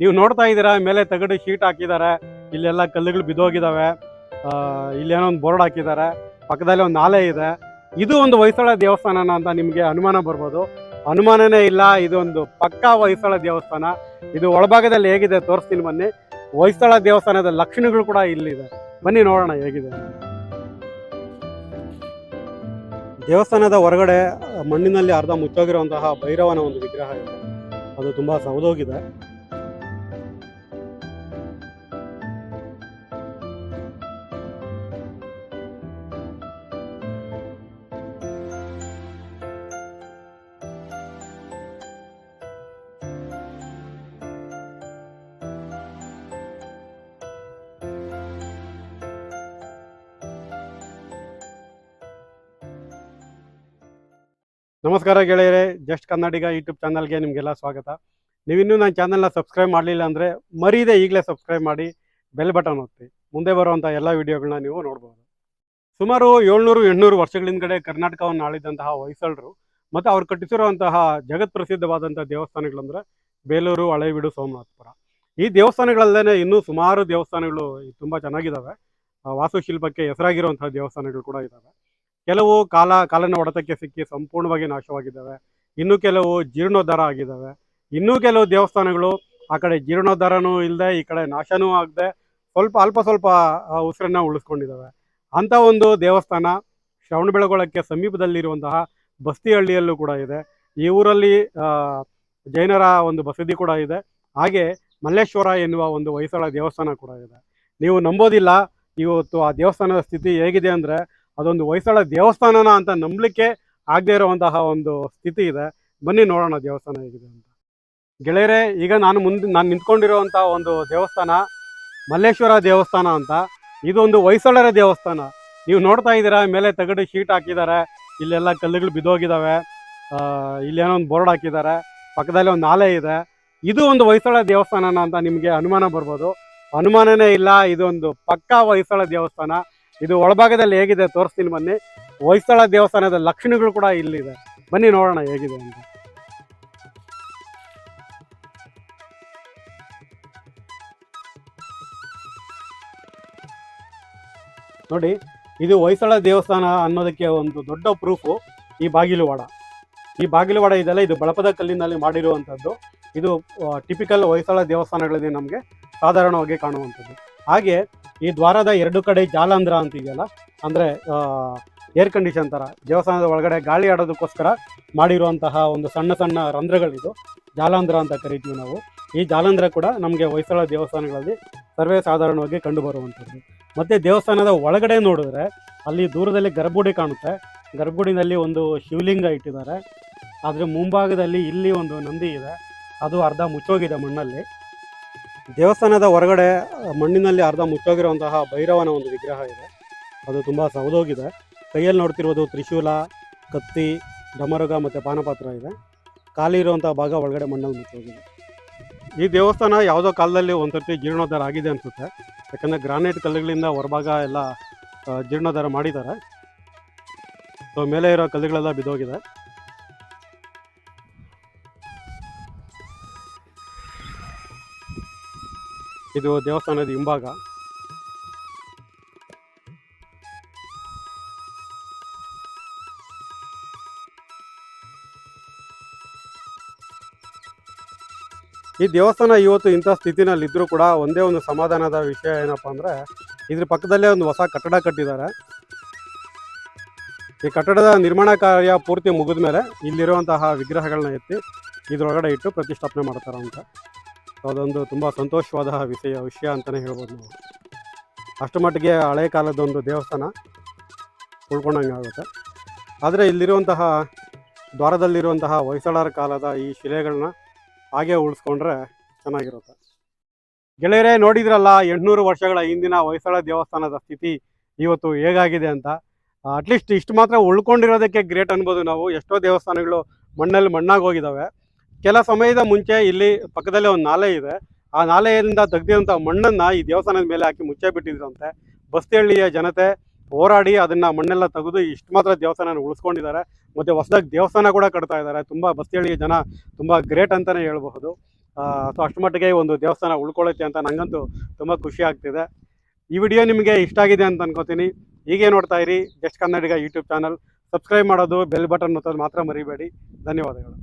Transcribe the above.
ನೀವು ನೋಡ್ತಾ ಇದ್ದೀರಾ, ಮೇಲೆ ತಗಡು ಶೀಟ್ ಹಾಕಿದ್ದಾರೆ, ಇಲ್ಲೆಲ್ಲ ಕಲ್ಲುಗಳು ಬಿದ್ದೋಗಿದ್ದಾವೆ. ಇಲ್ಲೇನೋ ಒಂದು ಬೋರ್ಡ್ ಹಾಕಿದ್ದಾರೆ, ಪಕ್ಕದಲ್ಲಿ ಒಂದು ನಾಲೆ ಇದೆ. ಇದು ಒಂದು ಹೊಯ್ಸಳ ದೇವಸ್ಥಾನನ ಅಂತ ನಿಮಗೆ ಅನುಮಾನ ಬರ್ಬೋದು. ಅನುಮಾನನೇ ಇಲ್ಲ, ಇದೊಂದು ಪಕ್ಕಾ ಹೊಯ್ಸಳ ದೇವಸ್ಥಾನ. ಇದು ಒಳಭಾಗದಲ್ಲಿ ಹೇಗಿದೆ ತೋರಿಸ್ತೀನಿ ಬನ್ನಿ. ಹೊಯ್ಸಳ ದೇವಸ್ಥಾನದ ಲಕ್ಷಣಗಳು ಕೂಡ ಇಲ್ಲಿದೆ, ಬನ್ನಿ ನೋಡೋಣ ಹೇಗಿದೆ. ದೇವಸ್ಥಾನದ ಹೊರಗಡೆ ಮಣ್ಣಿನಲ್ಲಿ ಅರ್ಧ ಮುಚ್ಚೋಗಿರುವಂತಹ ಭೈರವನ ಒಂದು ವಿಗ್ರಹ ಇದೆ, ಅದು ತುಂಬಾ ಸೌದೋಗಿದೆ. ನಮಸ್ಕಾರ ಗೆಳೆಯರೆ, ಜಸ್ಟ್ ಕನ್ನಡಿಗ ಯೂಟ್ಯೂಬ್ ಚಾನಲ್ಗೆ ನಿಮಗೆಲ್ಲ ಸ್ವಾಗತ. ನೀವಿನ್ನೂ ನನ್ನ ಚಾನಲ್ನ ಸಬ್ಸ್ಕ್ರೈಬ್ ಮಾಡಲಿಲ್ಲ ಅಂದರೆ ಮರೀದೆ ಈಗಲೇ ಸಬ್ಸ್ಕ್ರೈಬ್ ಮಾಡಿ, ಬೆಲ್ ಬಟನ್ ಒತ್ತಿ. ಮುಂದೆ ಬರುವಂಥ ಎಲ್ಲ ವಿಡಿಯೋಗಳನ್ನ ನೀವು ನೋಡ್ಬೋದು. ಸುಮಾರು 700-800 ವರ್ಷಗಳ ಹಿಂದ್ಗಡೆ ಕರ್ನಾಟಕವನ್ನು ಆಳಿದಂತಹ ಹೊಯ್ಸಳರು ಮತ್ತು ಅವ್ರು ಕಟ್ಟಿಸಿರುವಂತಹ ಜಗತ್ ಪ್ರಸಿದ್ಧವಾದಂಥ ದೇವಸ್ಥಾನಗಳಂದರೆ ಬೇಲೂರು, ಹಳೇಬೀಡು, ಸೋಮನಾಥಪುರ. ಈ ದೇವಸ್ಥಾನಗಳಲ್ಲೇ ಇನ್ನೂ ಸುಮಾರು ದೇವಸ್ಥಾನಗಳು ತುಂಬ ಚೆನ್ನಾಗಿದ್ದಾವೆ. ವಾಸ್ತುಶಿಲ್ಪಕ್ಕೆ ಹೆಸರಾಗಿರುವಂತಹ ದೇವಸ್ಥಾನಗಳು ಕೂಡ ಇದ್ದಾವೆ. ಕೆಲವು ಕಾಲನ ಹೊಡೆತಕ್ಕೆ ಸಿಕ್ಕಿ ಸಂಪೂರ್ಣವಾಗಿ ನಾಶವಾಗಿದ್ದಾವೆ, ಇನ್ನು ಕೆಲವು ಜೀರ್ಣೋದ್ಧಾರ ಆಗಿದ್ದಾವೆ. ಇನ್ನೂ ಕೆಲವು ದೇವಸ್ಥಾನಗಳು ಆ ಕಡೆ ಜೀರ್ಣೋದ್ಧಾರನೂ ಇಲ್ಲದೆ ಈ ಕಡೆ ನಾಶನೂ ಆಗದೆ ಅಲ್ಪ ಸ್ವಲ್ಪ ಉಸಿರನ್ನ ಉಳಿಸ್ಕೊಂಡಿದ್ದಾವೆ. ಅಂಥ ಒಂದು ದೇವಸ್ಥಾನ ಶ್ರವಣಬೆಳಗೊಳಕ್ಕೆ ಸಮೀಪದಲ್ಲಿರುವಂತಹ ಬಸ್ತಿಹಳ್ಳಿಯಲ್ಲೂ ಕೂಡ ಇದೆ. ಈ ಊರಲ್ಲಿ ಜೈನರ ಒಂದು ಬಸದಿ ಕೂಡ ಇದೆ. ಹಾಗೆ ಮಲ್ಲೇಶ್ವರ ಎನ್ನುವ ಒಂದು ಹೊಯ್ಸಳ ದೇವಸ್ಥಾನ ಕೂಡ ಇದೆ. ನೀವು ನಂಬೋದಿಲ್ಲ, ಇವತ್ತು ಆ ದೇವಸ್ಥಾನದ ಸ್ಥಿತಿ ಹೇಗಿದೆ ಅಂದರೆ ಅದೊಂದು ಹೊಯ್ಸಳ ದೇವಸ್ಥಾನನ ಅಂತ ನಂಬಲಿಕ್ಕೆ ಆಗದೆ ಇರುವಂತಹ ಒಂದು ಸ್ಥಿತಿ ಇದೆ. ಬನ್ನಿ ನೋಡೋಣ ದೇವಸ್ಥಾನ ಹೇಗಿದೆ ಅಂತ. ಗೆಳೆಯರೆ, ಈಗ ನಾನು ನಿಂತ್ಕೊಂಡಿರುವಂಥ ಒಂದು ದೇವಸ್ಥಾನ ಮಲ್ಲೇಶ್ವರ ದೇವಸ್ಥಾನ ಅಂತ. ಇದೊಂದು ಹೊಯ್ಸಳರ ದೇವಸ್ಥಾನ. ನೀವು ನೋಡ್ತಾ ಇದ್ದೀರಾ, ಮೇಲೆ ತಗಡು ಶೀಟ್ ಹಾಕಿದ್ದಾರೆ, ಇಲ್ಲೆಲ್ಲ ಕಲ್ಲುಗಳು ಬಿದ್ದೋಗಿದ್ದಾವೆ. ಇಲ್ಲೇನೋ ಒಂದು ಬೋರ್ಡ್ ಹಾಕಿದ್ದಾರೆ, ಪಕ್ಕದಲ್ಲಿ ಒಂದು ನಾಲೆ ಇದೆ. ಇದು ಒಂದು ಹೊಯ್ಸಳ ದೇವಸ್ಥಾನನ ಅಂತ ನಿಮಗೆ ಅನುಮಾನ ಬರ್ಬೋದು. ಅನುಮಾನನೇ ಇಲ್ಲ, ಇದೊಂದು ಪಕ್ಕಾ ಹೊಯ್ಸಳ ದೇವಸ್ಥಾನ. ಇದು ಒಳಭಾಗದಲ್ಲಿ ಹೇಗಿದೆ ತೋರಿಸ್ತೀನಿ ಬನ್ನಿ. ಹೊಯ್ಸಳ ದೇವಸ್ಥಾನದ ಲಕ್ಷಣಗಳು ಕೂಡ ಇಲ್ಲಿದೆ, ಬನ್ನಿ ನೋಡೋಣ ಹೇಗಿದೆ ಅಂತ. ನೋಡಿ, ಇದು ಹೊಯ್ಸಳ ದೇವಸ್ಥಾನ ಅನ್ನೋದಕ್ಕೆ ಒಂದು ದೊಡ್ಡ ಪ್ರೂಫು ಈ ಬಾಗಿಲುವಾಡ. ಈ ಬಾಗಿಲುವಾಡ ಇದೆಲ್ಲ, ಇದು ಬಳಪದ ಕಲ್ಲಿನಲ್ಲಿ ಮಾಡಿರುವಂಥದ್ದು. ಇದು ಟಿಪಿಕಲ್ ಹೊಯ್ಸಳ ದೇವಸ್ಥಾನಗಳಲ್ಲಿ ನಮಗೆ ಸಾಧಾರಣವಾಗಿ ಕಾಣುವಂಥದ್ದು. ಹಾಗೆ ಈ ದ್ವಾರದ ಎರಡು ಕಡೆ ಜಾಲಂಧ್ರ ಅಂತಿದೆಯಲ್ಲ, ಅಂದರೆ ಏರ್ ಕಂಡೀಷನ್ ಥರ ದೇವಸ್ಥಾನದ ಒಳಗಡೆ ಗಾಳಿ ಆಡೋದಕ್ಕೋಸ್ಕರ ಮಾಡಿರುವಂತಹ ಒಂದು ಸಣ್ಣ ಸಣ್ಣ ರಂಧ್ರಗಳಿದು ಜಾಲಂಧ್ರ ಅಂತ ಕರಿತೀವಿ ನಾವು. ಈ ಜಾಲಂಧ್ರ ಕೂಡ ನಮಗೆ ಹೊಯ್ಸಳ ದೇವಸ್ಥಾನಗಳಲ್ಲಿ ಸರ್ವೇ ಸಾಧಾರಣವಾಗಿ ಕಂಡುಬರುವಂಥದ್ದು. ಮತ್ತು ದೇವಸ್ಥಾನದ ಒಳಗಡೆ ನೋಡಿದ್ರೆ ಅಲ್ಲಿ ದೂರದಲ್ಲಿ ಗರ್ಭಗುಡಿ ಕಾಣುತ್ತೆ. ಗರ್ಭಗುಡಿನಲ್ಲಿ ಒಂದು ಶಿವಲಿಂಗ ಇಟ್ಟಿದ್ದಾರೆ. ಅದರ ಮುಂಭಾಗದಲ್ಲಿ ಇಲ್ಲಿ ಒಂದು ನಂದಿ ಇದೆ, ಅದು ಅರ್ಧ ಮುಚ್ಚೋಗಿದೆ ಮಣ್ಣಲ್ಲಿ. ದೇವಸ್ಥಾನದ ಹೊರಗಡೆ ಮಣ್ಣಿನಲ್ಲಿ ಅರ್ಧ ಮುಚ್ಚೋಗಿರುವಂತಹ ಭೈರವನ ಒಂದು ವಿಗ್ರಹ ಇದೆ, ಅದು ತುಂಬ ಸೌದೋಗಿದೆ. ಕೈಯಲ್ಲಿ ನೋಡ್ತಿರೋದು ತ್ರಿಶೂಲ, ಕತ್ತಿ, ಡಮರುಗ ಮತ್ತು ಪಾನಪಾತ್ರ ಇದೆ. ಖಾಲಿ ಇರುವಂಥ ಭಾಗ ಒಳಗಡೆ ಮಣ್ಣಲ್ಲಿ ಮುಚ್ಚೋಗಿದೆ. ಈ ದೇವಸ್ಥಾನ ಯಾವುದೋ ಕಾಲದಲ್ಲಿ ಒಂದ್ಸರ್ತಿ ಜೀರ್ಣೋದ್ಧಾರ ಆಗಿದೆ ಅನಿಸುತ್ತೆ, ಯಾಕಂದರೆ ಗ್ರಾನೈಟ್ ಕಲ್ಲುಗಳಿಂದ ಹೊರಭಾಗ ಎಲ್ಲ ಜೀರ್ಣೋದ್ಧಾರ ಮಾಡಿದ್ದಾರೆ. ಸೊ ಮೇಲೆ ಇರೋ ಕಲ್ಲುಗಳೆಲ್ಲ ಬಿದ್ದೋಗಿದೆ. ಇದು ದೇವಸ್ಥಾನದ ಹಿಂಭಾಗ. ಈ ದೇವಸ್ಥಾನ ಇವತ್ತು ಇಂಥ ಸ್ಥಿತಿನಲ್ಲಿದ್ದರೂ ಕೂಡ ಒಂದೇ ಒಂದು ಸಮಾಧಾನದ ವಿಷಯ ಏನಪ್ಪ ಅಂದರೆ, ಇದ್ರ ಪಕ್ಕದಲ್ಲೇ ಒಂದು ಹೊಸ ಕಟ್ಟಡ ಕಟ್ಟಿದ್ದಾರೆ. ಈ ಕಟ್ಟಡದ ನಿರ್ಮಾಣ ಕಾರ್ಯ ಪೂರ್ತಿ ಮುಗಿದ ಮೇಲೆ ಇಲ್ಲಿರುವಂತಹ ವಿಗ್ರಹಗಳನ್ನ ಎತ್ತಿ ಇದರೊಳಗಡೆ ಇಟ್ಟು ಪ್ರತಿಷ್ಠಾಪನೆ ಮಾಡ್ತಾರೆ ಅಂತ. ಅದೊಂದು ತುಂಬ ಸಂತೋಷವಾದ ವಿಷಯ ಅಂತಲೇ ಹೇಳ್ಬೋದು ನಾವು. ಅಷ್ಟು ಮಟ್ಟಿಗೆ ಹಳೆ ಕಾಲದೊಂದು ದೇವಸ್ಥಾನ ಉಳ್ಕೊಂಡಂಗೆ ಆಗುತ್ತೆ. ಆದರೆ ಇಲ್ಲಿರುವಂತಹ ದ್ವಾರದಲ್ಲಿರುವಂತಹ ಹೊಯ್ಸಳರ ಕಾಲದ ಈ ಶಿಲೆಗಳನ್ನ ಹಾಗೆ ಉಳಿಸ್ಕೊಂಡ್ರೆ ಚೆನ್ನಾಗಿರುತ್ತೆ. ಗೆಳೆಯರೇ, ನೋಡಿದ್ರಲ್ಲ 800 ವರ್ಷಗಳ ಹಿಂದಿನ ಹೊಯ್ಸಳ ದೇವಸ್ಥಾನದ ಸ್ಥಿತಿ ಇವತ್ತು ಹೇಗಾಗಿದೆ ಅಂತ. ಅಟ್ಲೀಸ್ಟ್ ಇಷ್ಟು ಮಾತ್ರ ಉಳ್ಕೊಂಡಿರೋದಕ್ಕೆ ಗ್ರೇಟ್ ಅನ್ಬೋದು ನಾವು. ಎಷ್ಟೋ ದೇವಸ್ಥಾನಗಳು ಮಣ್ಣಲ್ಲಿ ಮಣ್ಣಾಗಿ ಹೋಗಿದ್ದಾವೆ. ಕೆಲ ಸಮಯದ ಮುಂಚೆ ಇಲ್ಲಿ ಪಕ್ಕದಲ್ಲೇ ಒಂದು ನಾಲೆ ಇದೆ, ಆ ನಾಲೆಯಿಂದ ತೆಗೆದಿರುವಂಥ ಮಣ್ಣನ್ನು ಈ ದೇವಸ್ಥಾನದ ಮೇಲೆ ಹಾಕಿ ಮುಚ್ಚೆ ಬಿಟ್ಟಿದ್ರಂತೆ. ಬಸ್ತಿಹಳ್ಳಿಯ ಜನತೆ ಹೋರಾಡಿ ಅದನ್ನು ಮಣ್ಣೆಲ್ಲ ತೆಗೆದು ಇಷ್ಟು ಮಾತ್ರ ದೇವಸ್ಥಾನ ಉಳಿಸ್ಕೊಂಡಿದ್ದಾರೆ. ಮತ್ತು ಹೊಸದಾಗಿ ದೇವಸ್ಥಾನ ಕೂಡ ಕಟ್ತಾ ಇದ್ದಾರೆ. ತುಂಬ ಬಸ್ತಿಹಳ್ಳಿಯ ಜನ ತುಂಬ ಗ್ರೇಟ್ ಅಂತಲೇ ಹೇಳ್ಬಹುದು. ಸೊ ಅಷ್ಟು ಮಟ್ಟಿಗೆ ಒಂದು ದೇವಸ್ಥಾನ ಉಳ್ಕೊಳ್ಳುತ್ತೆ ಅಂತ ನನಗಂತೂ ತುಂಬ ಖುಷಿ ಆಗ್ತಿದೆ. ಈ ವಿಡಿಯೋ ನಿಮಗೆ ಇಷ್ಟ ಆಗಿದೆ ಅಂತ ಅನ್ಕೋತೀನಿ. ಹೀಗೆ ನೋಡ್ತಾ ಇರಿ ಜಸ್ಟ್ ಕನ್ನಡಿಗ ಯೂಟ್ಯೂಬ್ ಚಾನಲ್. ಸಬ್ಸ್ಕ್ರೈಬ್ ಮಾಡೋದು, ಬೆಲ್ ಬಟನ್ ಒತ್ತೋದು ಮಾತ್ರ ಮರಿಬೇಡಿ. ಧನ್ಯವಾದಗಳು.